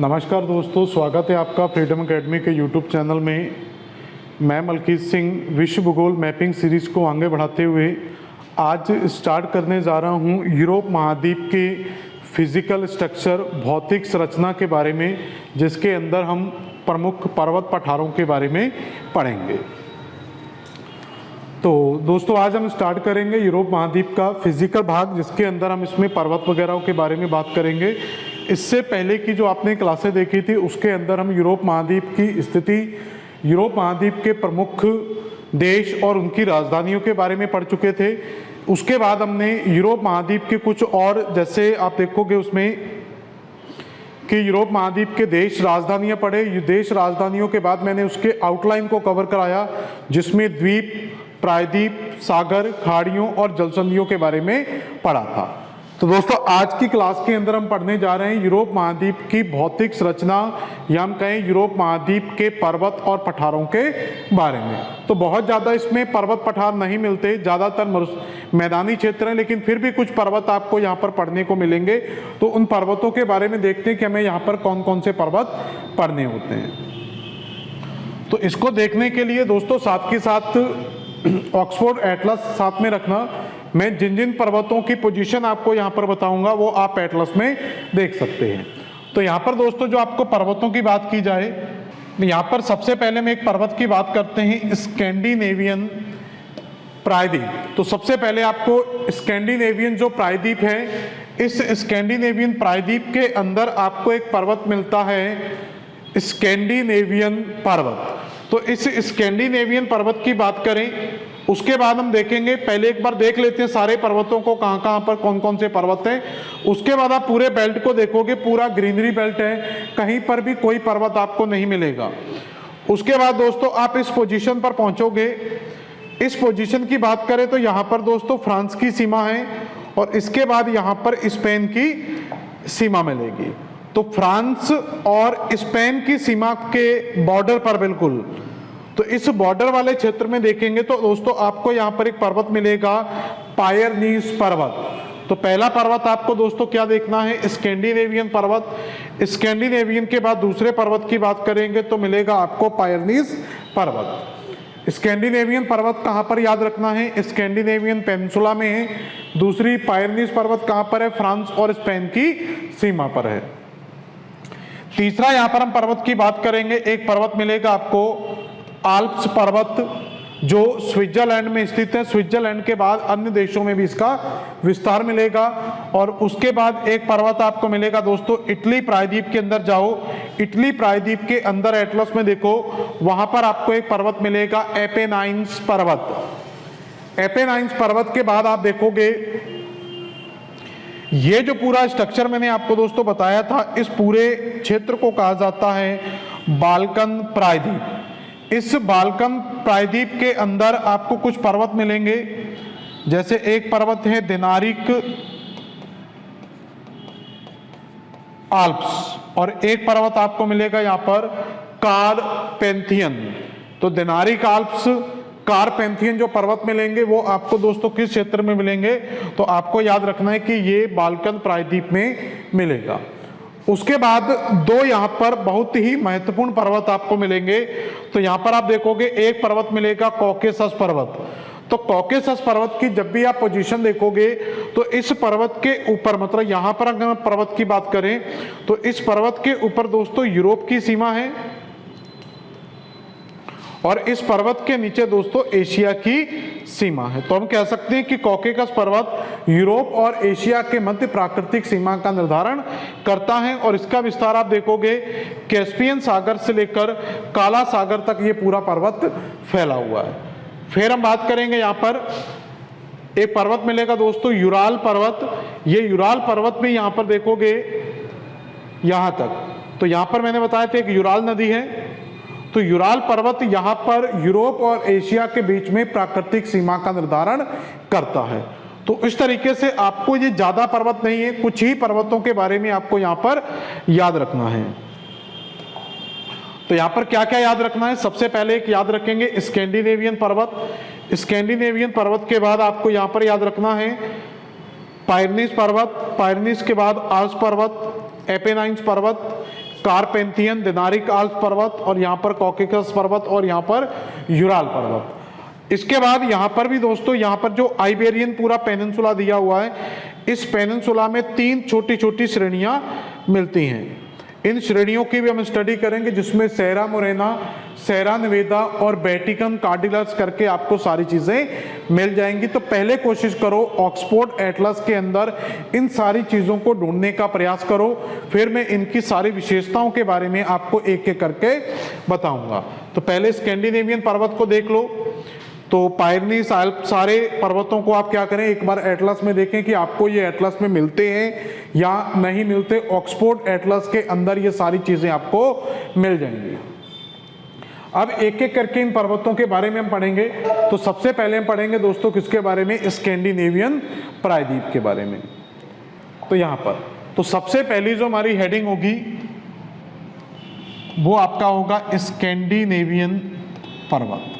नमस्कार दोस्तों, स्वागत है आपका फ्रीडम एकेडमी के यूट्यूब चैनल में। मैं मलकीत सिंह विश्व भूगोल मैपिंग सीरीज़ को आगे बढ़ाते हुए आज स्टार्ट करने जा रहा हूं यूरोप महाद्वीप के फिजिकल स्ट्रक्चर, भौतिक संरचना के बारे में, जिसके अंदर हम प्रमुख पर्वत पठारों के बारे में पढ़ेंगे। तो दोस्तों आज हम स्टार्ट करेंगे यूरोप महाद्वीप का फिजिकल भाग, जिसके अंदर हम इसमें पर्वत वगैरह के बारे में बात करेंगे। इससे पहले की जो आपने क्लासें देखी थी उसके अंदर हम यूरोप महाद्वीप की स्थिति, यूरोप महाद्वीप के प्रमुख देश और उनकी राजधानियों के बारे में पढ़ चुके थे। उसके बाद हमने यूरोप महाद्वीप के कुछ और, जैसे आप देखोगे उसमें कि यूरोप महाद्वीप के देश राजधानियां पढ़े। देश राजधानियों के बाद मैंने उसके आउटलाइन को कवर कराया, जिसमें द्वीप, प्रायद्वीप, सागर, खाड़ियों और जलसंधियों के बारे में पढ़ा था। तो दोस्तों आज की क्लास के अंदर हम पढ़ने जा रहे हैं यूरोप महाद्वीप की भौतिक संरचना, या हम कहें यूरोप महाद्वीप के पर्वत और पठारों के बारे में। तो बहुत ज़्यादा इसमें पर्वत पठार नहीं मिलते, ज़्यादातर मैदानी क्षेत्र हैं, लेकिन फिर भी कुछ पर्वत आपको यहाँ पर पढ़ने को मिलेंगे। तो उन पर्वतों के बारे में देखते हैं कि हमें यहाँ पर कौन कौन से पर्वत पढ़ने होते हैं। तो इसको देखने के लिए दोस्तों साथ के साथ ऑक्सफोर्ड एटलस साथ में रखना। मैं जिन जिन पर्वतों की पोजीशन आपको यहाँ पर बताऊंगा वो आप एटलस में देख सकते हैं। तो यहाँ पर दोस्तों जो आपको पर्वतों की बात की जाए, यहाँ पर सबसे पहले हम एक पर्वत की बात करते हैं, स्कैंडिनेवियन प्रायद्वीप। तो सबसे पहले आपको स्कैंडिनेवियन जो प्रायद्वीप है, इस स्कैंडिनेवियन प्रायद्वीप के अंदर आपको एक पर्वत मिलता है, स्कैंडिनेवियन पर्वत। तो इस स्कैंडिनेवियन पर्वत की बात करें, उसके बाद हम देखेंगे, पहले एक बार देख लेते हैं सारे पर्वतों को, कहाँ कहाँ पर कौन कौन से पर्वत हैं। उसके बाद आप पूरे बेल्ट को देखोगे, पूरा ग्रीनरी बेल्ट है, कहीं पर भी कोई पर्वत आपको नहीं मिलेगा। उसके बाद दोस्तों आप इस पोजीशन पर पहुंचोगे। इस पोजीशन की बात करें तो यहाँ पर दोस्तों फ्रांस की सीमा है, और इसके बाद यहाँ पर स्पेन की सीमा मिलेगी। तो फ्रांस और स्पेन की सीमा के बॉर्डर पर बिल्कुल, तो इस बॉर्डर वाले क्षेत्र में देखेंगे तो दोस्तों आपको यहाँ पर एक पर्वत मिलेगा, पायरनीस पर्वत। तो पहला पर्वत आपको दोस्तों क्या देखना है, स्कैंडिनेवियन पर्वत। स्कैंडिनेवियन के बाद दूसरे पर्वत की बात करेंगे तो मिलेगा आपको पायरनीस पर्वत। स्कैंडिनेवियन पर्वत कहाँ पर याद रखना है, स्कैंडिनेवियन पेनिनसुला में है। दूसरी पायरनीस पर्वत कहाँ पर है, फ्रांस और स्पेन की सीमा पर है। तीसरा यहाँ पर हम पर्वत की बात करेंगे, एक पर्वत मिलेगा आपको आल्प्स पर्वत, जो स्विट्जरलैंड में स्थित है। स्विट्जरलैंड के बाद अन्य देशों में भी इसका विस्तार मिलेगा। और उसके बाद एक पर्वत आपको मिलेगा दोस्तों इटली प्रायद्वीप के अंदर जाओ, इटली प्रायद्वीप के अंदर एटलस में देखो, वहां पर आपको एक पर्वत मिलेगा, एपेनाइन्स पर्वत। एपेनाइन्स पर्वत के बाद आप देखोगे ये जो पूरा स्ट्रक्चर मैंने आपको दोस्तों बताया था, इस पूरे क्षेत्र को कहा जाता है बाल्कन प्रायद्वीप। इस बाल्कन प्रायद्वीप के अंदर आपको कुछ पर्वत मिलेंगे, जैसे एक पर्वत है दिनारिक आल्प्स, और एक पर्वत आपको मिलेगा यहाँ पर कारपेंथियन। तो दिनारिक आल्प्स, कारपेंथियन जो पर्वत मिलेंगे वो आपको दोस्तों किस क्षेत्र में मिलेंगे, तो आपको याद रखना है कि ये बाल्कन प्रायद्वीप में मिलेगा। उसके बाद दो यहाँ पर बहुत ही महत्वपूर्ण पर्वत आपको मिलेंगे। तो यहाँ पर आप देखोगे एक पर्वत मिलेगा कॉकेसस पर्वत। तो कॉकेसस पर्वत की जब भी आप पोजीशन देखोगे तो इस पर्वत के ऊपर, मतलब यहाँ पर अगर हम पर्वत की बात करें तो इस पर्वत के ऊपर दोस्तों यूरोप की सीमा है, और इस पर्वत के नीचे दोस्तों एशिया की सीमा है। तो हम कह सकते हैं कि कॉकेसस पर्वत यूरोप और एशिया के मध्य प्राकृतिक सीमा का निर्धारण करता है, और इसका विस्तार आप देखोगे कैस्पियन सागर से लेकर काला सागर तक ये पूरा पर्वत फैला हुआ है। फिर हम बात करेंगे, यहाँ पर एक पर्वत मिलेगा दोस्तों यूराल पर्वत। ये यूराल पर्वत में यहाँ पर देखोगे यहाँ तक, तो यहाँ पर मैंने बताया था एक यूराल नदी है। तो यूराल पर्वत यहाँ पर यूरोप और एशिया के बीच में प्राकृतिक सीमा का निर्धारण करता है। तो इस तरीके से आपको ये ज्यादा पर्वत नहीं है, कुछ ही पर्वतों के बारे में आपको यहाँ पर याद रखना है। तो यहाँ पर क्या क्या याद रखना है, सबसे पहले एक याद रखेंगे स्कैंडिनेवियन पर्वत। स्कैंडिनेवियन पर्वत के बाद आपको यहाँ पर याद रखना है पायरनीस पर्वत, पायरनीस के बाद आल्प्स पर्वत, एपेनाइन्स पर्वत, स्कारपेंथियन, दिनारिक आल्प्स पर्वत, और यहाँ पर कॉकेकस पर्वत, और यहाँ पर यूराल पर्वत। इसके बाद यहाँ पर भी दोस्तों, यहाँ पर जो आइबेरियन पूरा पेनिनसुला दिया हुआ है, इस पेनिनसुला में 3 छोटी छोटी श्रेणियां मिलती हैं। इन श्रेणियों की भी हम स्टडी करेंगे, जिसमें सेरा मोरेना, सेरा निवेदा और बेटिकम कार्डिलस करके आपको सारी चीजें मिल जाएंगी। तो पहले कोशिश करो ऑक्सफोर्ड एटलस के अंदर इन सारी चीजों को ढूंढने का प्रयास करो, फिर मैं इनकी सारी विशेषताओं के बारे में आपको एक एक करके बताऊंगा। तो पहले स्कैंडिनेवियन पर्वत को देख लो। तो पायरनीस आल्प सारे पर्वतों को आप क्या करें, एक बार एटलस में देखें कि आपको ये एटलस में मिलते हैं या नहीं मिलते। ऑक्सफोर्ड एटलस के अंदर ये सारी चीजें आपको मिल जाएंगी। अब एक एक करके इन पर्वतों के बारे में हम पढ़ेंगे। तो सबसे पहले हम पढ़ेंगे दोस्तों किसके बारे में, स्कैंडिनेवियन प्रायद्वीप के बारे में। तो यहां पर तो सबसे पहली जो हमारी हेडिंग होगी वो आपका होगा स्कैंडिनेवियन पर्वत।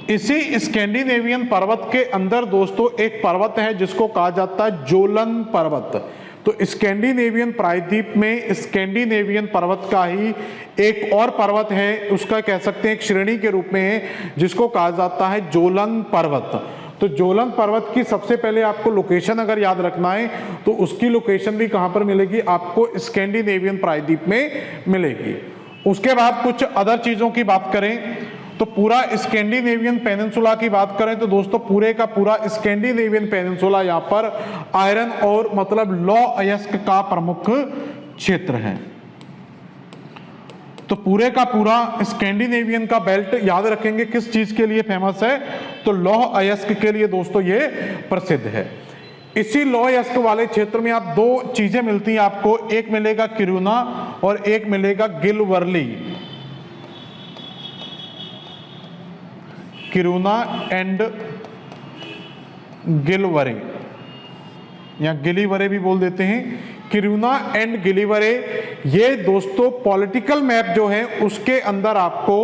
इसी स्कैंडिनेवियन पर्वत के अंदर दोस्तों एक पर्वत है जिसको कहा जाता है जोलन पर्वत। तो स्कैंडिनेवियन प्रायद्वीप में स्कैंडिनेवियन पर्वत का ही एक और पर्वत है, उसका कह सकते हैं एक श्रेणी के रूप में है, जिसको कहा जाता है जोलन पर्वत। तो जोलन पर्वत की सबसे पहले आपको लोकेशन अगर याद रखना है तो उसकी लोकेशन भी कहां पर मिलेगी, आपको स्कैंडिनेवियन प्रायद्वीप में मिलेगी। उसके बाद कुछ अदर चीजों की बात करें तो पूरा स्कैंडिनेवियन पेनिनसुला की बात करें तो दोस्तों पूरे का पूरा स्कैंडिनेवियन पेनिनसुला यहाँ पर आयरन और मतलब लौह अयस्क का प्रमुख क्षेत्र है। तो पूरे का पूरा स्कैंडिनेवियन का बेल्ट याद रखेंगे किस चीज के लिए फेमस है, तो लौह अयस्क के लिए दोस्तों ये प्रसिद्ध है। इसी लौह अयस्क वाले क्षेत्र में आप 2 चीजें मिलती हैं आपको, एक मिलेगा किरूना और एक मिलेगा गिलवर्ली। किरूना एंड गिलवरे या गिलीवरे भी बोल देते हैं, किरूना एंड गिलीवरे। ये दोस्तों पॉलिटिकल मैप जो है उसके अंदर आपको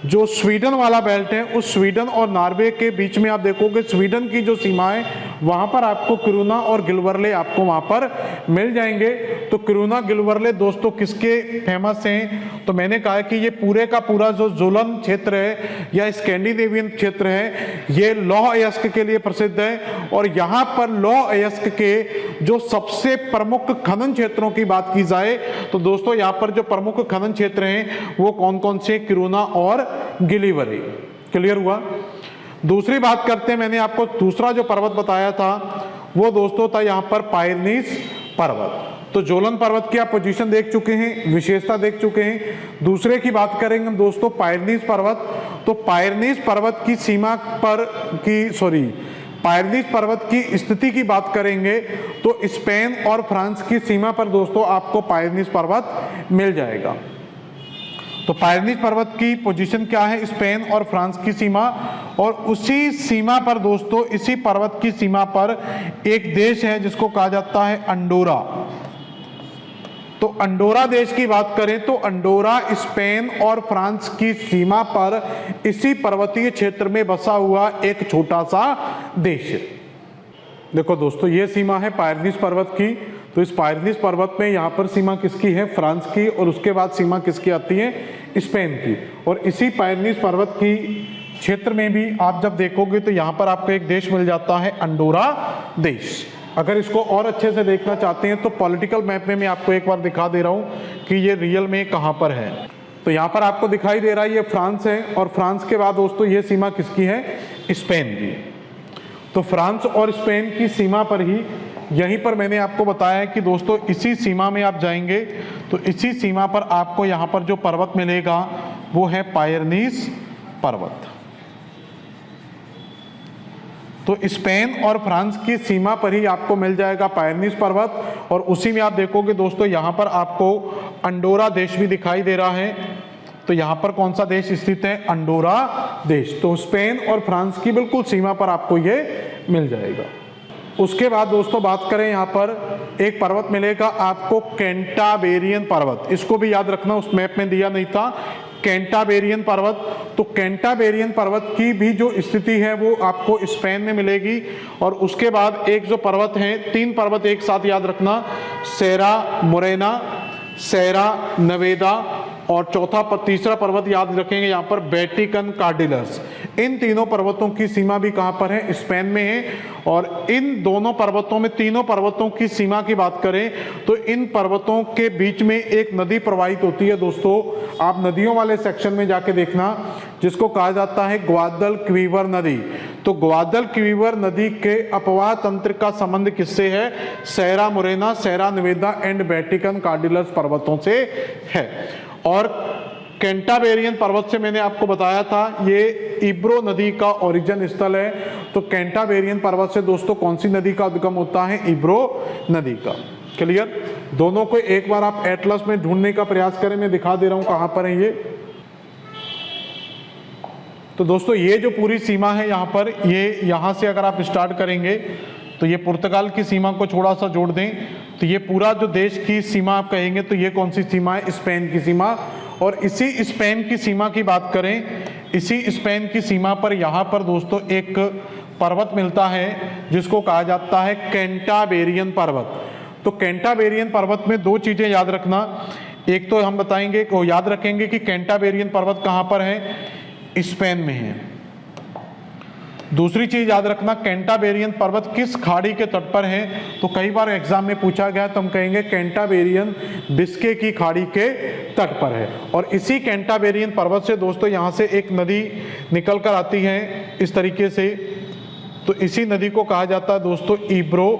जो स्वीडन वाला बेल्ट है, उस स्वीडन और नॉर्वे के बीच में आप देखोगे स्वीडन की जो सीमा है वहां पर आपको किरूना और गिलवर्ले आपको वहां पर मिल जाएंगे। तो किरूना गिलवर्ले दोस्तों किसके फेमस हैं, तो मैंने कहा कि ये पूरे का पूरा जो जोलन क्षेत्र है या स्कैंडिनेवियन क्षेत्र है ये लौह अयस्क के लिए प्रसिद्ध है। और यहाँ पर लौह अयस्क के जो सबसे प्रमुख खनन क्षेत्रों की बात की जाए तो दोस्तों यहाँ पर जो प्रमुख खनन क्षेत्र हैं वो कौन कौन से, किरूना और गिलीवरे। क्लियर हुआ। दूसरी बात करते हैं, मैंने आपको दूसरा जो पर्वत बताया था वो दोस्तों था यहाँ पर पायरनीस पर्वत। तो जोलन पर्वत की आप पोजीशन देख चुके हैं, विशेषता देख चुके हैं। दूसरे की बात करेंगे हम दोस्तों पायरनीस पर्वत। तो पायरनीस पर्वत की सीमा पर पायरनीस पर्वत की स्थिति की बात करेंगे तो स्पेन और फ्रांस की सीमा पर दोस्तों आपको पायरनीस पर्वत मिल जाएगा। तो पायरनीस पर्वत की पोजीशन क्या है, स्पेन और फ्रांस की सीमा। और उसी सीमा पर दोस्तों, इसी पर्वत की सीमा पर एक देश है जिसको कहा जाता है अंडोरा। तो अंडोरा देश की बात करें तो अंडोरा स्पेन और फ्रांस की सीमा पर इसी पर्वतीय क्षेत्र में बसा हुआ एक छोटा सा देश है। देखो दोस्तों ये सीमा है पायरनीस पर्वत की। तो इस पायरनीस पर्वत में यहाँ पर सीमा किसकी है, फ्रांस की, और उसके बाद सीमा किसकी आती है, स्पेन की। और इसी पायरनीस पर्वत की क्षेत्र में भी आप जब देखोगे तो यहाँ पर आपको एक देश मिल जाता है अंडोरा देश। अगर इसको और अच्छे से देखना चाहते हैं तो पॉलिटिकल मैप में मैं आपको एक बार दिखा दे रहा हूँ कि ये रियल में कहाँ पर है। तो यहाँ पर आपको दिखाई दे रहा है ये फ्रांस है, और फ्रांस के बाद दोस्तों ये सीमा किसकी है, स्पेन की। तो फ्रांस और स्पेन की सीमा पर ही यहीं पर मैंने आपको बताया है कि दोस्तों इसी सीमा में आप जाएंगे तो इसी सीमा पर आपको यहाँ पर जो पर्वत मिलेगा वो है पायरनीस पर्वत। तो स्पेन और फ्रांस की सीमा पर ही आपको मिल जाएगा पायरनीस पर्वत। और उसी में आप देखोगे दोस्तों यहाँ पर आपको अंडोरा देश भी दिखाई दे रहा है। तो यहाँ पर कौन सा देश स्थित है, अंडोरा देश। तो स्पेन और फ्रांस की बिल्कुल सीमा पर आपको ये मिल जाएगा। उसके बाद दोस्तों बात करें, यहाँ पर एक पर्वत मिलेगा आपको कैंटाबेरियन पर्वत। इसको भी याद रखना, उस मैप में दिया नहीं था, कैंटाबेरियन पर्वत। तो कैंटाबेरियन पर्वत की भी जो स्थिति है वो आपको स्पेन में मिलेगी। और उसके बाद एक जो पर्वत है, 3 पर्वत एक साथ याद रखना, सेरा मोरेना, सेरा नेवेदा, और तीसरा पर्वत याद रखेंगे यहाँ पर वेटिकन कार्डिलस। इन तीनों पर्वतों की सीमा भी कहाँ पर है? स्पेन में है। और इन दोनों पर्वतों में, तीनों पर्वतों की सीमा की बात करें तो इन पर्वतों के बीच में एक नदी प्रवाहित होती है दोस्तों, आप नदियों वाले सेक्शन में जाके देखना, जिसको कहा जाता है ग्वादलक्विवर नदी। तो ग्वादलक्विवर नदी के अपवाह तंत्र का संबंध किससे है? सेरा मोरेना, सेरा नेवेदा एंड वेटिकन कार्डिलस पर्वतों से है। और कैंटाबेरियन पर्वत से मैंने आपको बताया था, ये इब्रो नदी का ओरिजिन स्थल है। तो कैंटाबेरियन पर्वत से दोस्तों कौन सी नदी का उद्गम होता है? इब्रो नदी का। क्लियर? दोनों को एक बार आप एटलस में ढूंढने का प्रयास करें, मैं दिखा दे रहा हूं कहां पर है ये। तो दोस्तों ये जो पूरी सीमा है यहाँ पर, ये यहाँ से अगर आप स्टार्ट करेंगे तो ये पुर्तगाल की सीमा को थोड़ा सा जोड़ दें तो ये पूरा जो देश की सीमा आप कहेंगे तो ये कौन सी सीमा है? स्पेन की सीमा। और इसी स्पेन की सीमा की बात करें, इसी स्पेन की सीमा पर यहाँ पर दोस्तों एक पर्वत मिलता है जिसको कहा जाता है कैंटाबेरियन पर्वत। तो कैंटाबेरियन पर्वत में दो चीजें याद रखना, एक तो हम बताएंगे को याद रखेंगे कि कैंटाबेरियन पर्वत कहाँ पर है? स्पेन में है। दूसरी चीज याद रखना, कैंटाबेरियन पर्वत किस खाड़ी के तट पर है? तो कई बार एग्जाम में पूछा गया तो हम कहेंगे कैंटाबेरियन बिस्के की खाड़ी के तट पर है। और इसी कैंटाबेरियन पर्वत से दोस्तों यहाँ से एक नदी निकल कर आती है इस तरीके से, तो इसी नदी को कहा जाता है दोस्तों इब्रो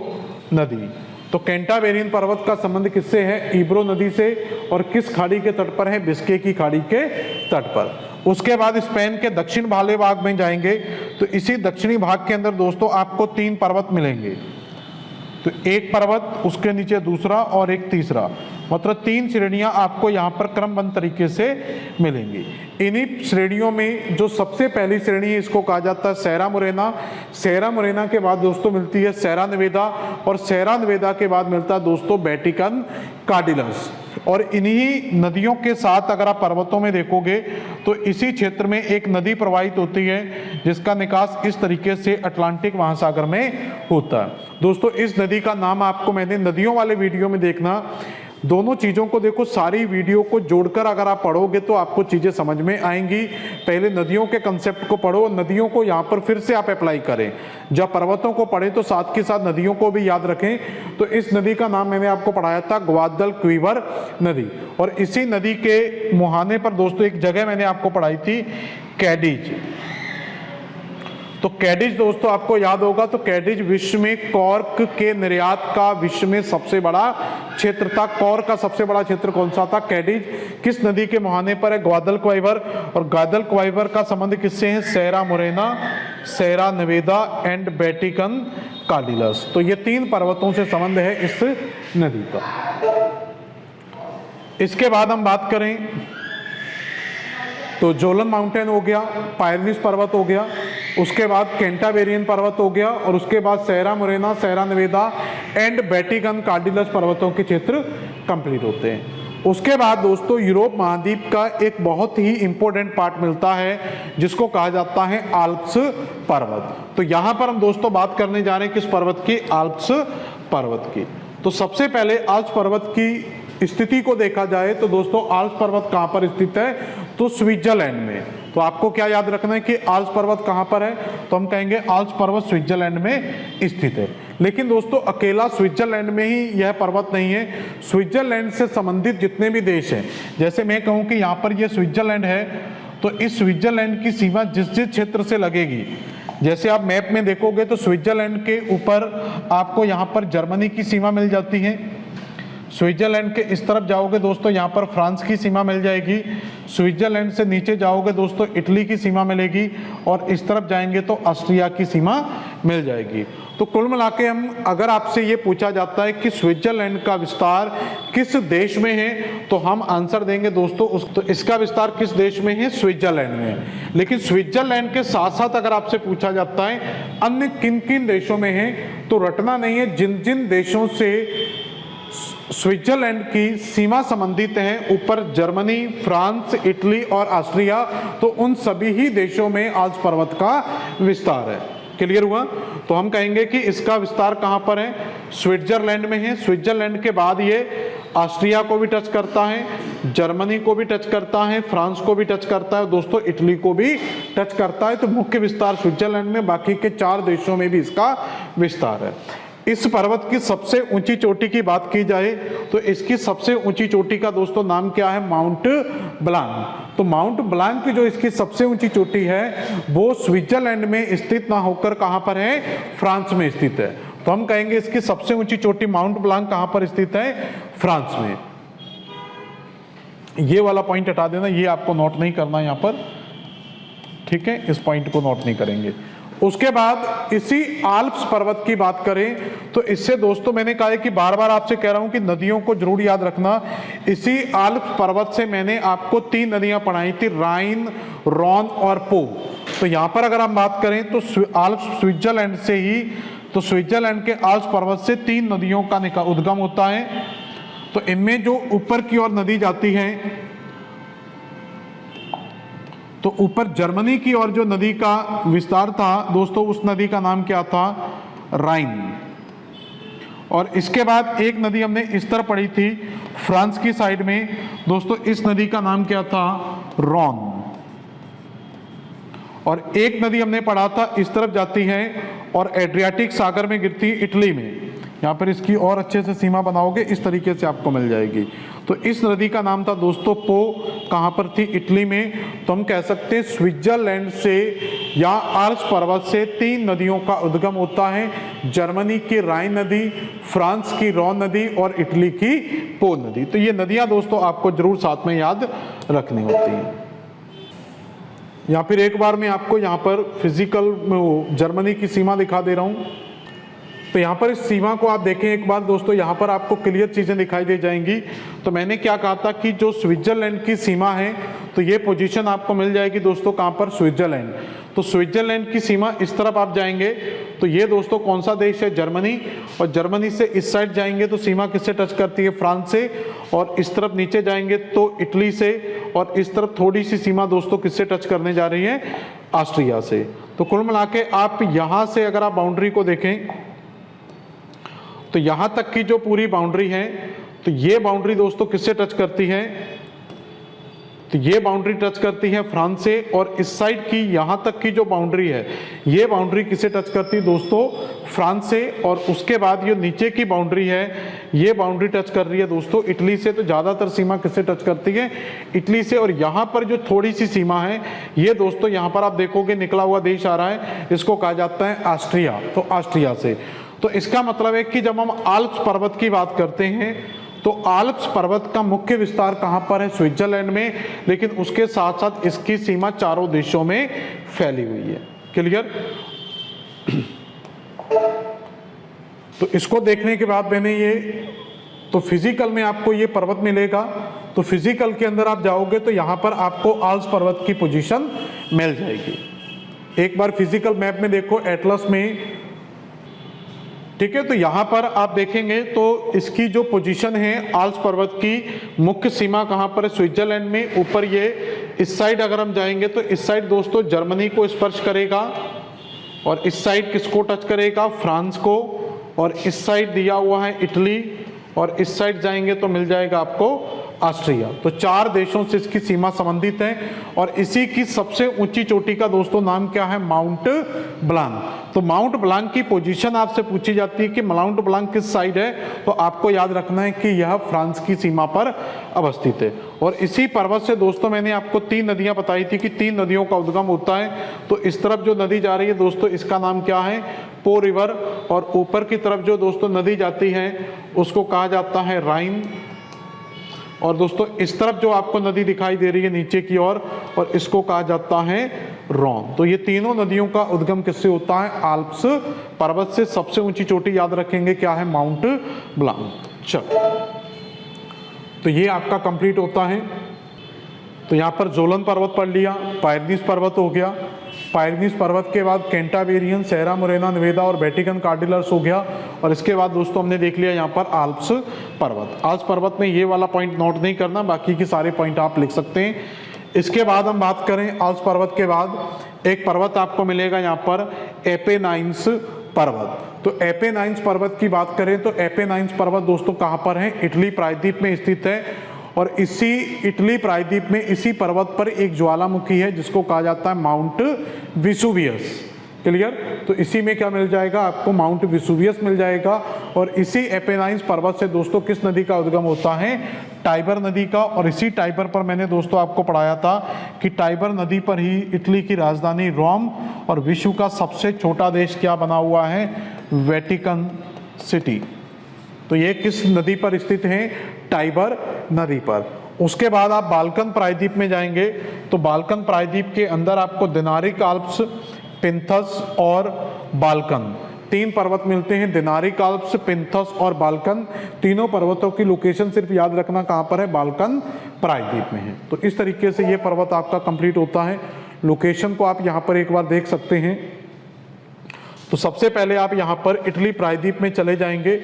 नदी। तो कैंटाबेरियन पर्वत का संबंध किससे है? इब्रो नदी से। और किस खाड़ी के तट पर है? बिस्के की खाड़ी के तट पर। उसके बाद स्पेन के दक्षिण वाले भाग में जाएंगे तो इसी दक्षिणी भाग के अंदर दोस्तों आपको 3 पर्वत मिलेंगे। तो एक पर्वत, उसके नीचे दूसरा और एक तीसरा, मतलब 3 श्रेणियां आपको यहाँ पर क्रमबद्ध तरीके से मिलेंगी। इन्हीं श्रेणियों में जो सबसे पहली श्रेणी है इसको कहा जाता है सेरा मोरेना। सेरा मोरेना के बाद दोस्तों मिलती है सेरा नेवेदा, और सेरा नेवेदा के बाद मिलता है दोस्तों वेटिकन कार्डिलस। और इन्हीं नदियों के साथ अगर आप पर्वतों में देखोगे तो इसी क्षेत्र में एक नदी प्रवाहित होती है जिसका निकास इस तरीके से अटलांटिक महासागर में होता है। दोस्तों इस नदी का नाम आपको मैंने नदियों वाले वीडियो में देखना, दोनों चीज़ों को देखो, सारी वीडियो को जोड़कर अगर आप पढ़ोगे तो आपको चीज़ें समझ में आएंगी। पहले नदियों के कंसेप्ट को पढ़ो, नदियों को यहाँ पर फिर से आप अप्लाई करें। जब पर्वतों को पढ़ें तो साथ के साथ नदियों को भी याद रखें। तो इस नदी का नाम मैंने आपको पढ़ाया था ग्वादलक्विवर नदी। और इसी नदी के मुहाने पर दोस्तों एक जगह मैंने आपको पढ़ाई थी कैडिज। तो कैडिज दोस्तों आपको याद होगा, तो कैडिज विश्व में कॉर्क के निर्यात का विश्व में सबसे बड़ा क्षेत्र था। कॉर्क का सबसे बड़ा क्षेत्र कौन सा था? कैडिज। किस नदी के मुहाने पर है? ग्वादलक्विवर। और ग्वादलक्विवर का संबंध किससे है? सेरा मोरेना, सेरा नेवेदा एंड वेटिकन कार्डिलस। तो ये 3 पर्वतों से संबंध है इस नदी का। इसके बाद हम बात करें तो जोलन माउंटेन हो गया, पायरेनीज पर्वत हो गया, उसके बाद कैंटाबेरियन पर्वत हो गया, और उसके बाद सेरा मोरेना, सेरा नेवेदा एंड वेटिकन कार्डिलस पर्वतों के क्षेत्र कंप्लीट होते हैं। उसके बाद दोस्तों यूरोप महाद्वीप का एक बहुत ही इंपॉर्टेंट पार्ट मिलता है जिसको कहा जाता है आल्प्स पर्वत। तो यहां पर हम दोस्तों बात करने जा रहे हैं किस पर्वत की? आल्प्स पर्वत की। तो सबसे पहले आल्प्स पर्वत की स्थिति को देखा जाए तो दोस्तों आल्प्स पर्वत कहां पर स्थित है? तो स्विट्जरलैंड में। तो आपको क्या याद रखना है कि आल्प्स पर्वत कहां पर है? तो हम कहेंगे आल्प्स पर्वत स्विट्जरलैंड में स्थित है। लेकिन दोस्तों अकेला स्विट्जरलैंड में ही यह पर्वत नहीं है, स्विट्जरलैंड से संबंधित जितने भी देश हैं, जैसे मैं कहूं कि यहाँ पर यह स्विट्जरलैंड है, तो इस स्विट्जरलैंड की सीमा जिस जिस क्षेत्र से लगेगी, जैसे आप मैप में देखोगे तो स्विट्जरलैंड के ऊपर आपको यहाँ पर जर्मनी की सीमा मिल जाती है, स्विट्जरलैंड के इस तरफ जाओगे दोस्तों यहाँ पर फ्रांस की सीमा मिल जाएगी, स्विट्जरलैंड से नीचे जाओगे दोस्तों इटली की सीमा मिलेगी, और इस तरफ जाएंगे तो ऑस्ट्रिया की सीमा मिल जाएगी। तो कुल मिला के हम अगर आपसे ये पूछा जाता है कि स्विट्जरलैंड का विस्तार किस देश में है, तो हम आंसर देंगे दोस्तों तो इसका विस्तार किस देश में है? स्विट्जरलैंड में। लेकिन स्विट्जरलैंड के साथ साथ अगर आपसे पूछा जाता है अन्य किन किन देशों में है, तो रटना नहीं है, जिन जिन देशों से स्विट्जरलैंड की सीमा संबंधित है, ऊपर जर्मनी, फ्रांस, इटली और ऑस्ट्रिया, तो उन सभी ही देशों में आल्प्स पर्वत का विस्तार है। क्लियर हुआ? तो हम कहेंगे कि इसका विस्तार कहां पर है, स्विट्जरलैंड में है। स्विट्जरलैंड के बाद ये ऑस्ट्रिया को भी टच करता है, जर्मनी को भी टच करता है, फ्रांस को भी टच करता है, दोस्तों इटली को भी टच करता है। तो मुख्य विस्तार स्विट्जरलैंड में, बाकी के 4 देशों में भी इसका विस्तार है। इस पर्वत की सबसे ऊंची चोटी की बात की जाए तो इसकी सबसे ऊंची चोटी का दोस्तों नाम क्या है, माउंट ब्लांक। तो माउंट ब्लांक की जो इसकी सबसे ऊंची चोटी है वो स्विट्जरलैंड में स्थित ना होकर कहां पर है, फ्रांस में स्थित है। तो हम कहेंगे इसकी सबसे ऊंची चोटी माउंट ब्लांक कहां पर स्थित है, फ्रांस में। ये वाला पॉइंट हटा देना, ये आपको नोट नहीं करना यहां पर, ठीक है, इस पॉइंट को नोट नहीं करेंगे। उसके बाद इसी आल्प्स पर्वत की बात करें तो इससे दोस्तों मैंने कहा है कि बार बार आपसे कह रहा हूं कि नदियों को जरूर याद रखना। इसी आल्प्स पर्वत से मैंने आपको 3 नदियां पढ़ाई थी, राइन, रॉन और पो। तो यहां पर अगर हम बात करें तो आल्प्स स्विट्जरलैंड से ही, तो स्विट्जरलैंड के आल्प्स पर्वत से 3 नदियों का उद्गम होता है। तो इनमें जो ऊपर की ओर नदी जाती है, तो ऊपर जर्मनी की ओर जो नदी का विस्तार था दोस्तों, उस नदी का नाम क्या था, राइन। और इसके बाद एक नदी हमने इस तरह पढ़ी थी फ्रांस की साइड में दोस्तों, इस नदी का नाम क्या था, रॉन। और एक नदी हमने पढ़ा था इस तरफ जाती है और एड्रियाटिक सागर में गिरती है इटली में। यहाँ पर इसकी और अच्छे से सीमा बनाओगे इस तरीके से आपको मिल जाएगी। तो इस नदी का नाम था दोस्तों पो, कहाँ पर थी, इटली में। तो हम कह सकते हैं स्विट्जरलैंड से या आल्प्स पर्वत से 3 नदियों का उद्गम होता है, जर्मनी की राइन नदी, फ्रांस की रॉन नदी और इटली की पो नदी। तो ये नदियां दोस्तों आपको जरूर साथ में याद रखनी होती हैं। या फिर एक बार मैं आपको यहाँ पर फिजिकल जर्मनी की सीमा दिखा दे रहा हूँ। तो यहाँ पर इस सीमा को आप देखें एक बार दोस्तों, यहाँ पर आपको क्लियर चीज़ें दिखाई दे जाएंगी। तो मैंने क्या कहा था कि जो स्विट्जरलैंड की सीमा है, तो ये पोजीशन आपको मिल जाएगी दोस्तों कहाँ पर, स्विट्जरलैंड। तो स्विट्जरलैंड की सीमा इस तरफ आप जाएंगे तो ये दोस्तों कौन सा देश है, जर्मनी। और जर्मनी से इस साइड जाएंगे तो सीमा किससे टच करती है, फ्रांस से। और इस तरफ नीचे जाएंगे तो इटली से। और इस तरफ थोड़ी सी सीमा दोस्तों किससे टच करने जा रही है, ऑस्ट्रिया से। तो कुल मिला के आप यहाँ से अगर आप बाउंड्री को देखें तो यहाँ तक की जो पूरी बाउंड्री है, तो ये बाउंड्री दोस्तों किससे टच करती है, तो ये बाउंड्री टच करती है फ्रांस से। और इस साइड की यहाँ तक की जो बाउंड्री है, ये बाउंड्री किससे टच करती है दोस्तों, फ्रांस से। और उसके बाद ये नीचे की बाउंड्री है, ये बाउंड्री टच कर रही है दोस्तों इटली से। तो ज़्यादातर सीमा किससे टच करती है, इटली से। और यहाँ पर जो थोड़ी सी सीमा है, ये दोस्तों यहाँ पर आप देखोगे निकला हुआ देश आ रहा है, इसको कहा जाता है ऑस्ट्रिया। तो ऑस्ट्रिया से, तो इसका मतलब है कि जब हम आल्प्स पर्वत की बात करते हैं तो आल्प्स पर्वत का मुख्य विस्तार कहां पर है, स्विट्जरलैंड में। लेकिन उसके साथ साथ इसकी सीमा 4 देशों में फैली हुई है। क्लियर? तो इसको देखने के बाद मैंने ये, तो फिजिकल में आपको ये पर्वत मिलेगा। तो फिजिकल के अंदर आप जाओगे तो यहां पर आपको आल्प्स पर्वत की पोजीशन मिल जाएगी। एक बार फिजिकल मैप में देखो, एटलस में, ठीक है। तो यहां पर आप देखेंगे तो इसकी जो पोजीशन है आल्प्स पर्वत की मुख्य सीमा कहां पर है, स्विट्जरलैंड में। ऊपर ये इस साइड अगर हम जाएंगे तो इस साइड दोस्तों जर्मनी को स्पर्श करेगा। और इस साइड किसको टच करेगा, फ्रांस को। और इस साइड दिया हुआ है इटली। और इस साइड जाएंगे तो मिल जाएगा आपको ऑस्ट्रिया। तो 4 देशों से इसकी सीमा संबंधित है। और इसी की सबसे ऊंची चोटी का दोस्तों नाम क्या है, माउंट ब्लांक। तो माउंट ब्लांक की पोजीशन आपसे पूछी जाती है कि माउंट ब्लांक किस साइड है, तो आपको याद रखना है कि यह फ्रांस की सीमा पर अवस्थित है। और इसी पर्वत से दोस्तों मैंने आपको 3 नदियां बताई थी कि 3 नदियों का उद्गम होता है। तो इस तरफ जो नदी जा रही है दोस्तों, इसका नाम क्या है, पो रिवर। और ऊपर की तरफ जो दोस्तों नदी जाती है उसको कहा जाता है राइन। और दोस्तों इस तरफ जो आपको नदी दिखाई दे रही है नीचे की ओर, और इसको कहा जाता है रॉन। तो ये तीनों नदियों का उद्गम किससे होता है, आल्प्स पर्वत से। सबसे ऊंची चोटी याद रखेंगे क्या है, माउंट ब्लांक। चलो, तो ये आपका कंप्लीट होता है। तो यहाँ पर जोलन पर्वत पढ़ लिया, पायरनीस पर्वत हो गया। पायरनीस पर्वत के बाद कैंटाबेरियन, सेरा मोरेना, नेवेदा और वेटिकन कार्डिलर्स हो गया। और इसके बाद दोस्तों हमने देख लिया यहाँ पर आल्प्स पर्वत। आल्प्स पर्वत में ये वाला पॉइंट नोट नहीं करना, बाकी के सारे पॉइंट आप लिख सकते हैं। इसके बाद हम बात करें आल्प्स पर्वत के बाद एक पर्वत आपको मिलेगा यहाँ पर एपेनाइन्स पर्वत। तो एपेनाइन्स पर्वत की बात करें तो एपेनाइन्स पर्वत दोस्तों कहाँ पर है, इटली प्रायद्वीप में स्थित है। और इसी इटली प्रायद्वीप में इसी पर्वत पर एक ज्वालामुखी है जिसको कहा जाता है माउंट विसुवियस। क्लियर। तो इसी में क्या मिल जाएगा आपको, माउंट विसुवियस मिल जाएगा। और इसी एपेनाइन्स पर्वत से दोस्तों किस नदी का उद्गम होता है, टाइबर नदी का। और इसी टाइबर पर मैंने दोस्तों आपको पढ़ाया था कि टाइबर नदी पर ही इटली की राजधानी रोम और विश्व का सबसे छोटा देश क्या बना हुआ है, वेटिकन सिटी। तो ये किस नदी पर स्थित है, टाइबर नदी पर। उसके बाद आप बाल्कन प्रायद्वीप में जाएंगे तो बाल्कन प्रायद्वीप के अंदर आपको दिनारिक आल्प्स, पिंथस और बाल्कन, तीन पर्वत मिलते हैं। दिनारिक आल्प्स, पिंथस और बाल्कन, तीनों पर्वतों की लोकेशन सिर्फ याद रखना कहाँ पर है, बाल्कन प्रायद्वीप में है। तो इस तरीके से ये पर्वत आपका कंप्लीट होता है। लोकेशन को आप यहाँ पर एक बार देख सकते हैं। तो सबसे पहले आप यहाँ पर इटली प्रायद्वीप में चले जाएंगे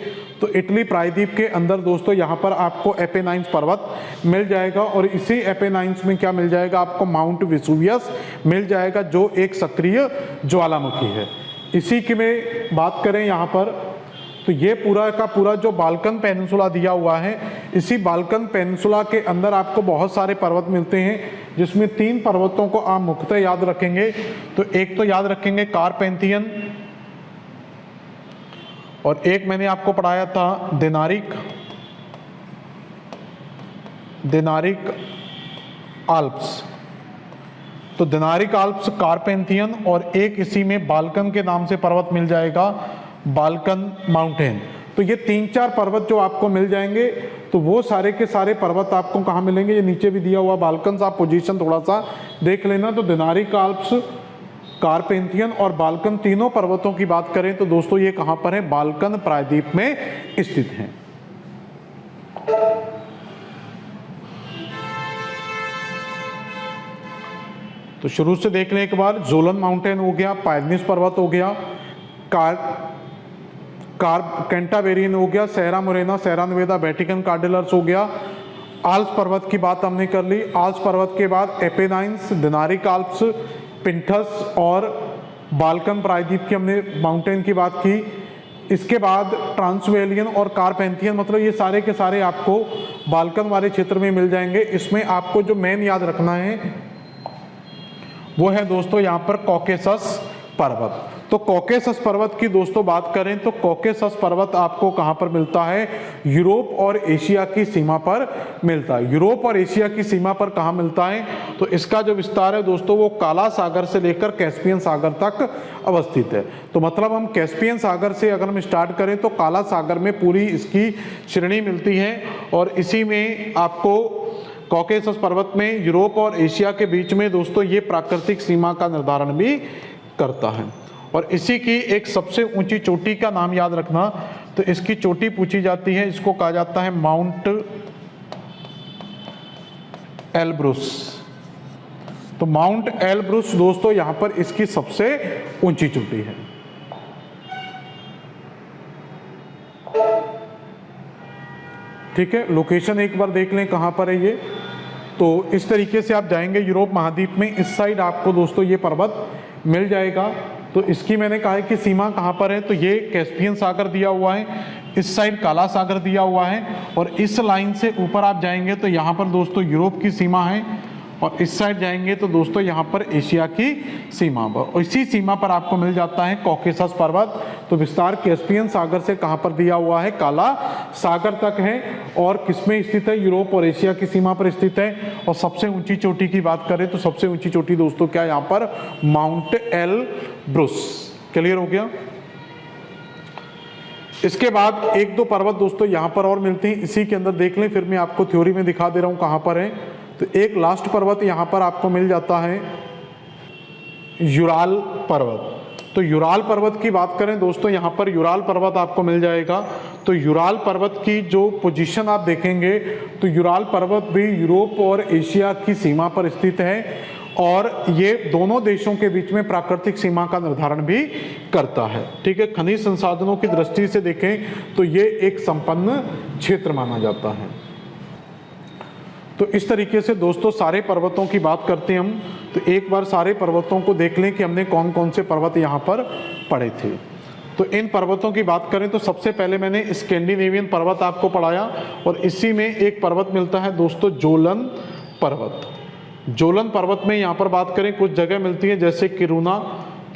तो इटली प्रायद्वीप के अंदर दोस्तों यहाँ पर आपको एपेनाइन्स पर्वत मिल जाएगा। और इसी एपेनाइन्स में क्या मिल जाएगा आपको, माउंट विसुवियस मिल जाएगा जो एक सक्रिय ज्वालामुखी है। इसी की में बात करें यहाँ पर तो ये पूरा का पूरा जो बाल्कन पेनिनसुला दिया हुआ है, इसी बाल्कन पेनिनसुला के अंदर आपको बहुत सारे पर्वत मिलते हैं जिसमें तीन पर्वतों को आप मुख्यतः याद रखेंगे। तो एक तो याद रखेंगे कारपेंथियन और एक मैंने आपको पढ़ाया था दिनारिक आल्प्स। तो दिनारिक आल्प्स, कारपेंथियन और एक इसी में बाल्कन के नाम से पर्वत मिल जाएगा, बाल्कन माउंटेन। तो ये तीन चार पर्वत जो आपको मिल जाएंगे तो वो सारे के सारे पर्वत आपको कहाँ मिलेंगे, ये नीचे भी दिया हुआ बाल्कन, आप पोजीशन थोड़ा सा देख लेना। तो दिनारिक आल्प्स, कारपेंथियन और बाल्कन तीनों पर्वतों की बात करें तो दोस्तों ये कहां पर है, बाल्कन प्रायद्वीप में स्थित हैं। तो शुरू से देख लें एक बार, जोलन माउंटेन हो गया, पायनीज पर्वत हो गया, कैंटाबेरियन हो गया, सेरा मोरेना, सेरा नेवेदा, वेटिकन कार्डिलर्स हो गया। आल्प्स पर्वत की बात हमने कर ली। आल्प्स पर्वत के बाद एपेनाइन्स, दिनारिक आल्प्स, पिंथस और बाल्कन प्रायद्वीप की हमने माउंटेन की बात की। इसके बाद ट्रांसवेलियन और कारपेंथियन, मतलब ये सारे के सारे आपको बाल्कन वाले क्षेत्र में मिल जाएंगे। इसमें आपको जो मेन याद रखना है वो है दोस्तों यहाँ पर कॉकेसस पर्वत। तो कॉकेसस पर्वत की दोस्तों बात करें तो कॉकेसस पर्वत आपको कहाँ पर मिलता है, यूरोप और एशिया की सीमा पर मिलता है। यूरोप और एशिया की सीमा पर कहाँ मिलता है, तो इसका जो विस्तार है दोस्तों वो काला सागर से लेकर कैस्पियन सागर तक अवस्थित है। तो मतलब हम कैस्पियन सागर से अगर हम स्टार्ट करें तो काला सागर में पूरी इसकी श्रेणी मिलती है। और इसी में आपको कॉकेसस पर्वत में यूरोप और एशिया के बीच में दोस्तों ये प्राकृतिक सीमा का निर्धारण भी करता है। और इसी की एक सबसे ऊंची चोटी का नाम याद रखना, तो इसकी चोटी पूछी जाती है, इसको कहा जाता है माउंट एल्ब्रुस। तो माउंट एल्ब्रुस दोस्तों यहां पर इसकी सबसे ऊंची चोटी है। ठीक है, लोकेशन एक बार देख लें कहां पर है ये। तो इस तरीके से आप जाएंगे यूरोप महाद्वीप में, इस साइड आपको दोस्तों ये पर्वत मिल जाएगा। तो इसकी मैंने कहा है कि सीमा कहाँ पर है, तो ये कैस्पियन सागर दिया हुआ है, इस साइड काला सागर दिया हुआ है। और इस लाइन से ऊपर आप जाएंगे तो यहाँ पर दोस्तों यूरोप की सीमा है और इस साइड जाएंगे तो दोस्तों यहाँ पर एशिया की सीमा पर, और इसी सीमा पर आपको मिल जाता है कॉकेसस पर्वत। तो विस्तार कैस्पियन सागर से कहाँ पर दिया हुआ है, काला सागर तक है। और किसमें स्थित है, यूरोप और एशिया की सीमा पर स्थित है। और सबसे ऊंची चोटी की बात करें तो सबसे ऊंची चोटी दोस्तों क्या है यहाँ पर, माउंट एल्ब्रुस। क्लियर हो गया। इसके बाद एक दो पर्वत दोस्तों यहाँ पर और मिलते हैं, इसी के अंदर देख लें, फिर मैं आपको थ्योरी में दिखा दे रहा हूँ कहाँ पर है। तो एक लास्ट पर्वत यहाँ पर आपको मिल जाता है यूराल पर्वत। तो यूराल पर्वत की बात करें दोस्तों, यहाँ पर यूराल पर्वत आपको मिल जाएगा। तो यूराल पर्वत की जो पोजीशन आप देखेंगे तो यूराल पर्वत भी यूरोप और एशिया की सीमा पर स्थित है और ये दोनों देशों के बीच में प्राकृतिक सीमा का निर्धारण भी करता है। ठीक है, खनिज संसाधनों की दृष्टि से देखें तो ये एक संपन्न क्षेत्र माना जाता है। तो इस तरीके से दोस्तों सारे पर्वतों की बात करते हैं हम, तो एक बार सारे पर्वतों को देख लें कि हमने कौन कौन से पर्वत यहाँ पर पढ़े थे। तो इन पर्वतों की बात करें तो सबसे पहले मैंने स्कैंडिनेवियन पर्वत आपको पढ़ाया, और इसी में एक पर्वत मिलता है दोस्तों जोलन पर्वत। जोलन पर्वत में यहाँ पर बात करें कुछ जगह मिलती है जैसे किरुना,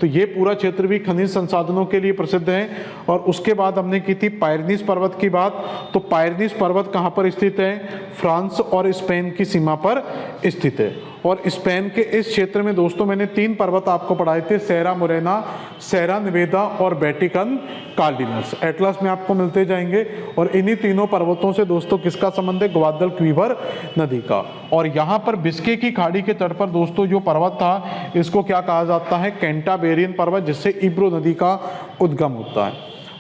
तो ये पूरा क्षेत्र भी खनिज संसाधनों के लिए प्रसिद्ध है। और उसके बाद हमने की थी पायरनीस पर्वत की बात, तो पायरनीस पर्वत कहाँ पर स्थित है, फ्रांस और स्पेन की सीमा पर स्थित है। और स्पेन के इस क्षेत्र में दोस्तों मैंने 3 पर्वत आपको पढ़ाए थे, सेरा मोरेना, सेरा निवेदा और वेटिकन कार्डिनल्स। एटलस में आपको मिलते जाएंगे। और इन्हीं तीनों पर्वतों से दोस्तों किसका संबंध है, ग्वादलक्वीवर नदी का। और यहाँ पर बिस्के की खाड़ी के तट पर दोस्तों जो पर्वत था इसको क्या कहा जाता है, कैंटाबेरियन पर्वत, जिससे इब्रो नदी का उद्गम होता है।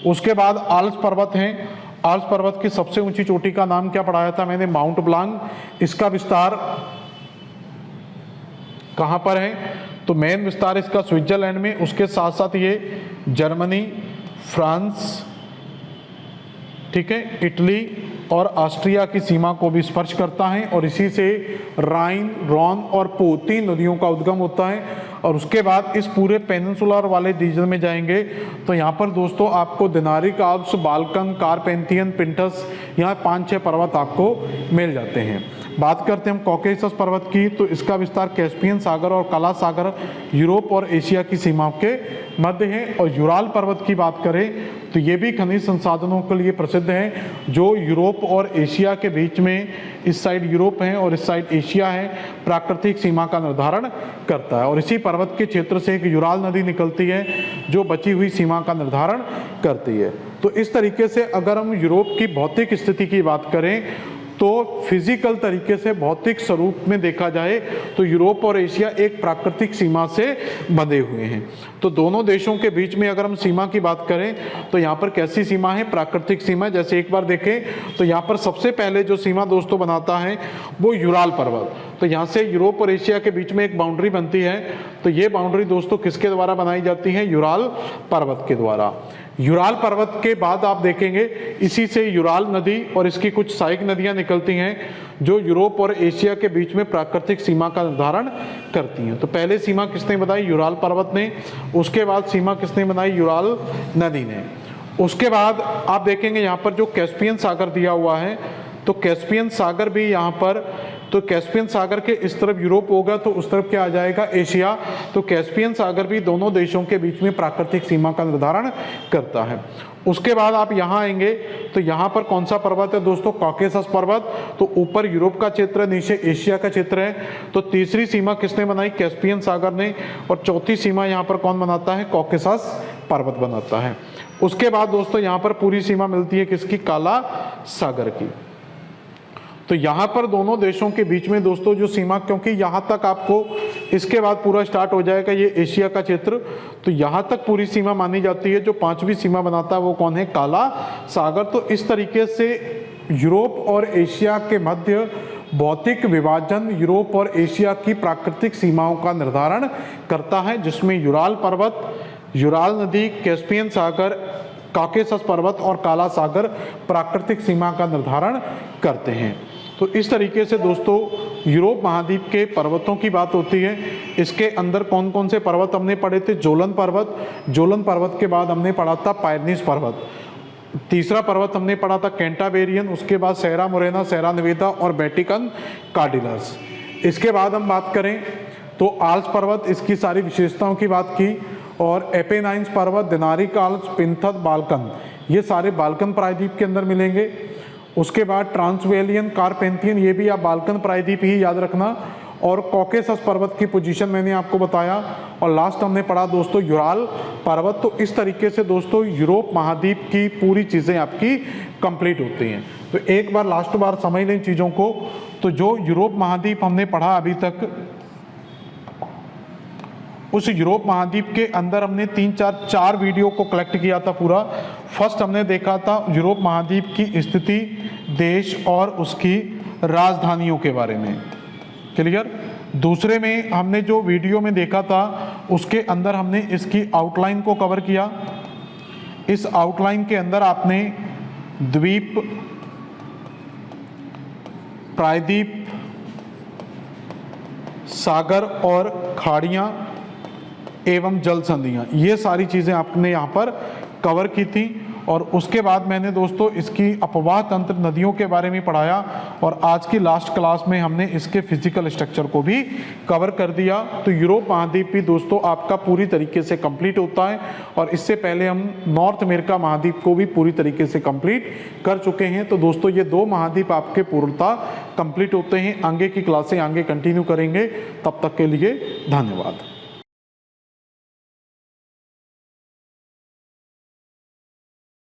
उसके बाद आल्प्स पर्वत हैं। आल्प्स पर्वत की सबसे ऊंची चोटी का नाम क्या पढ़ाया था मैंने, माउंट ब्लांक। इसका विस्तार कहाँ पर है, तो मेन विस्तार इसका स्विट्जरलैंड में, उसके साथ साथ ये जर्मनी, फ्रांस, ठीक है, इटली और ऑस्ट्रिया की सीमा को भी स्पर्श करता है। और इसी से राइन, रॉन और पो 3 नदियों का उद्गम होता है। और उसके बाद इस पूरे पेनिनसुलर वाले रीजन में जाएंगे तो यहाँ पर दोस्तों आपको दिनारिक आल्प्स, बाल्कन, कारपेंथियन, पिंटस, यहाँ 5-6 पर्वत आपको मिल जाते हैं। बात करते हैं हम कॉकेसस पर्वत की, तो इसका विस्तार कैस्पियन सागर और काला सागर यूरोप और एशिया की सीमाओं के मध्य है। और यूराल पर्वत की बात करें तो ये भी खनिज संसाधनों के लिए प्रसिद्ध है, जो यूरोप और एशिया के बीच में, इस साइड यूरोप है और इस साइड एशिया है, प्राकृतिक सीमा का निर्धारण करता है। और इसी पर्वत के क्षेत्र से एक यूराल नदी निकलती है जो बची हुई सीमा का निर्धारण करती है। तो इस तरीके से अगर हम यूरोप की भौतिक स्थिति की बात करें तो फिजिकल तरीके से, भौतिक स्वरूप में देखा जाए तो यूरोप और एशिया एक प्राकृतिक सीमा से बंधे हुए हैं। तो दोनों देशों के बीच में अगर हम सीमा की बात करें तो यहाँ पर कैसी सीमा है, प्राकृतिक सीमा। जैसे एक बार देखें तो यहाँ पर सबसे पहले जो सीमा दोस्तों बनाता है वो यूराल पर्वत। तो यहाँ से यूरोप और एशिया के बीच में एक बाउंड्री बनती है, तो ये बाउंड्री दोस्तों किसके द्वारा बनाई जाती है, यूराल पर्वत के द्वारा। यूराल पर्वत के बाद आप देखेंगे इसी से यूराल नदी और इसकी कुछ सहायक नदियां निकलती हैं जो यूरोप और एशिया के बीच में प्राकृतिक सीमा का निर्धारण करती हैं। तो पहले सीमा किसने बनाई, यूराल पर्वत ने। उसके बाद सीमा किसने बनाई, यूराल नदी ने। उसके बाद आप देखेंगे यहाँ पर जो कैस्पियन सागर दिया हुआ है, तो कैस्पियन सागर भी यहाँ पर, तो कैस्पियन सागर के इस तरफ यूरोप होगा तो उस तरफ क्या आ जाएगा, एशिया। तो कैस्पियन सागर भी दोनों देशों के बीच में प्राकृतिक सीमा का निर्धारण करता है। उसके बाद आप यहाँ आएंगे तो यहाँ पर कौन सा पर्वत है दोस्तों, कॉकेसस पर्वत। तो ऊपर यूरोप का क्षेत्र, नीचे एशिया का क्षेत्र है। तो तीसरी सीमा किसने बनाई, कैस्पियन सागर ने। और चौथी सीमा यहाँ पर कौन बनाता है, कॉकेसस पर्वत बनाता है। उसके बाद दोस्तों यहाँ पर पूरी सीमा मिलती है किसकी, काला सागर की। तो यहाँ पर दोनों देशों के बीच में दोस्तों जो सीमा, क्योंकि यहाँ तक आपको, इसके बाद पूरा स्टार्ट हो जाएगा ये एशिया का क्षेत्र, तो यहाँ तक पूरी सीमा मानी जाती है। जो 5वीं सीमा बनाता है वो कौन है, काला सागर। तो इस तरीके से यूरोप और एशिया के मध्य भौतिक विभाजन यूरोप और एशिया की प्राकृतिक सीमाओं का निर्धारण करता है, जिसमें यूराल पर्वत, यूराल नदी, कैस्पियन सागर, कॉकेसस पर्वत और काला सागर प्राकृतिक सीमा का निर्धारण करते हैं। तो इस तरीके से दोस्तों यूरोप महाद्वीप के पर्वतों की बात होती है। इसके अंदर कौन कौन से पर्वत हमने पढ़े थे, जोलन पर्वत। जोलन पर्वत के बाद हमने पढ़ा था पायरनीस पर्वत। तीसरा पर्वत हमने पढ़ा था कैंटाबेरियन। उसके बाद सेरा मोरेना, सेरा निवेदा और वेटिकन कार्डिनल्स। इसके बाद हम बात करें तो आल्प्स पर्वत, इसकी सारी विशेषताओं की बात की। और एपेनाइन्स पर्वत, दिनारिक आल्प्स, पिंथद, बाल्कन, ये सारे बाल्कन प्रायद्वीप के अंदर मिलेंगे। उसके बाद ट्रांसवेलियन, कारपेंथियन, ये भी आप बाल्कन प्रायद्वीप ही याद रखना। और कॉकेसस पर्वत की पोजीशन मैंने आपको बताया। और लास्ट हमने पढ़ा दोस्तों यूराल पर्वत। तो इस तरीके से दोस्तों यूरोप महाद्वीप की पूरी चीज़ें आपकी कंप्लीट होती हैं। तो एक बार लास्ट बार समझ लें चीज़ों को। तो जो यूरोप महाद्वीप हमने पढ़ा अभी तक, उस यूरोप महाद्वीप के अंदर हमने 4 वीडियो को कलेक्ट किया था पूरा। फर्स्ट हमने देखा था यूरोप महाद्वीप की स्थिति, देश और उसकी राजधानियों के बारे में, क्लियर। दूसरे में हमने जो वीडियो में देखा था उसके अंदर हमने इसकी आउटलाइन को कवर किया। इस आउटलाइन के अंदर आपने द्वीप, प्रायद्वीप सागर और खाड़ियाँ एवं जल संधियाँ, ये सारी चीज़ें आपने यहाँ पर कवर की थी। और उसके बाद मैंने दोस्तों इसकी अपवाह तंत्र नदियों के बारे में पढ़ाया और आज की लास्ट क्लास में हमने इसके फिजिकल स्ट्रक्चर को भी कवर कर दिया। तो यूरोप महाद्वीप भी दोस्तों आपका पूरी तरीके से कंप्लीट होता है और इससे पहले हम नॉर्थ अमेरिका महाद्वीप को भी पूरी तरीके से कंप्लीट कर चुके हैं। तो दोस्तों ये 2 महाद्वीप आपके पूर्णतः कंप्लीट होते हैं। आगे की क्लासें आगे कंटिन्यू करेंगे, तब तक के लिए धन्यवाद।